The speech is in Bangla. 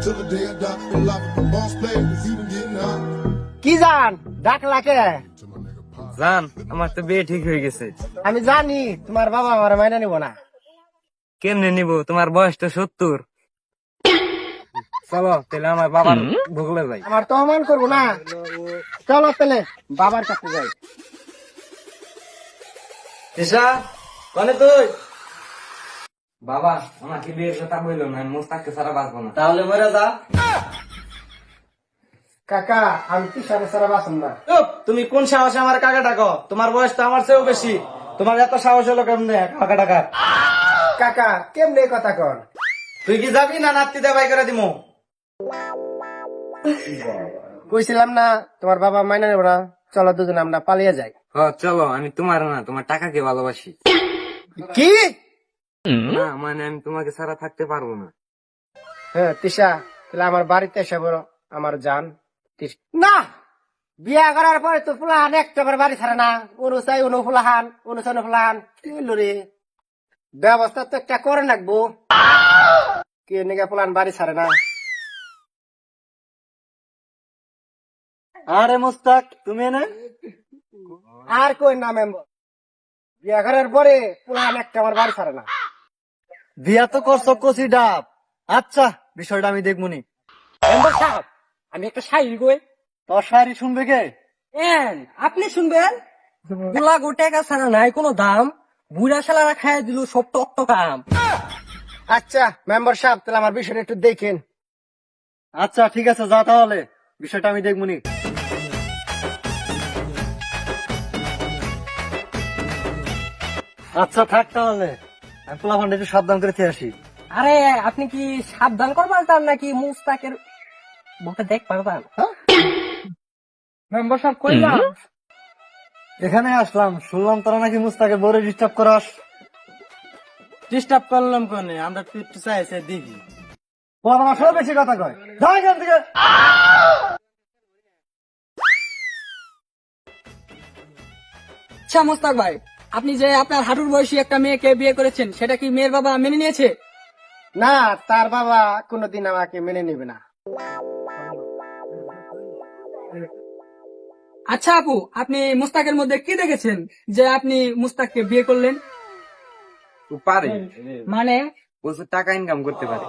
till the day I die. The life of a boss player is even getting hot. কি জান ডাকলা কে? To my nigga Pop. জান, আমার তো বিয়ে ঠিক হয়ে গেছে। আমি জানি তোমার বাবা আমার মাইনা নিব না। কেমনে নিব? তোমার বয়স তো 70। চলো তাহলে আমার বাবার ভোগলে যাই। আমার তো অমান করবো না, চলো তাহলে বাবার কাছে যাই। তিশা, কনে তুই? বাবা, আমাকে বিয়ের কথা বললো না, আমি মুস্তাককে ছাড়া বাঁচবো না। তাহলে মরে যা। কাকা আমি কি সারা সারা বাসন না। চুপ, তুমি কোন সাহসে আমার কাকা ডাকো? তোমার বয়স তো আমার চেয়েও বেশি, তোমার এত সাহস হলো কেমনে কাকা ডাকার? কাকা কেমনে এই কথা কন? তুই কি যাবি না নাতি দেবাই করে দিমু? কইছিলাম না তোমার বাবা মাইনা নেব না, চলো দুজন আমরা পালিয়ে যাই। চলো, আমি তোমার না, তোমার টাকাকে ভালোবাসি। কি? না মানে আমি তোমাকে ছাড়া থাকতে পারবো না। হ্যাঁ তিশা, তাহলে আমার বাড়িতে এসে বলো আমার জান। না, বিয়া করার পরে তো ফুলাহান একটা বাড়ি ছাড়ে না, অনুচাই অনু ফুলাহান, অনুচাই ফুলাহান, কি হইলো রে? ব্যবস্থা তো একটা করে রাখবো, কে নিকা ফুলাহান বাড়ি ছাড়ে না। আরে মুস্তাক, তুমি এনে আর কই না মেম্বার, বিয়া করার পরে ফুলাহান একটা আমার বাড়ি ছাড়ে না। বিয়া তো করছো কচি ডাব। আচ্ছা, বিষয়টা আমি দেখবনি। মেম্বার সাহেব, আমি একটা শাড়ি কই। তোর শাড়ি শুনবে কে? আপনি শুনবেন? গোলা গোটে ছাড়া নাই কোনো দাম, বুড়া শালারা খাই দিল সব টক কাম। আচ্ছা মেম্বার সাহেব, তাহলে আমার বিষয়টা একটু দেখেন। আচ্ছা ঠিক আছে, যা তাহলে, বিষয়টা আমি দেখবনি। আচ্ছা থাক তাহলে, আমি পোলাপানটা একটু সাবধান করে খেয়ে আসি। আরে আপনি কি সাবধান করবার চান নাকি মুস্তাকের বউকে দেখবার চান? মেম্বার সাহেব কইলাম এখানে আসলাম, শুনলাম তোরা নাকি মুস্তাকে বড় ডিস্টার্ব করাস। ডিস্টার্ব করলাম কোনে, আমরা একটু চাইছে দেখি। পোলাপান আসলে বেশি কথা কয়, যা এখান থেকে। আচ্ছা মোস্তাক ভাই, আপনি যে আপনার হাঁটুর বয়সী একটা মেয়েকে বিয়ে করেছেন, সেটা কি মেয়ের বাবা মেনে নিয়েছে? না, তার বাবা কোনোদিন আমাকে মেনে নেবে না। আচ্ছা আপু, আপনি মুস্তাকের মধ্যে কি দেখেছেন যে আপনি মুস্তাককে বিয়ে করলেন? ও পারে, মানে প্রচুর টাকা ইনকাম করতে পারে।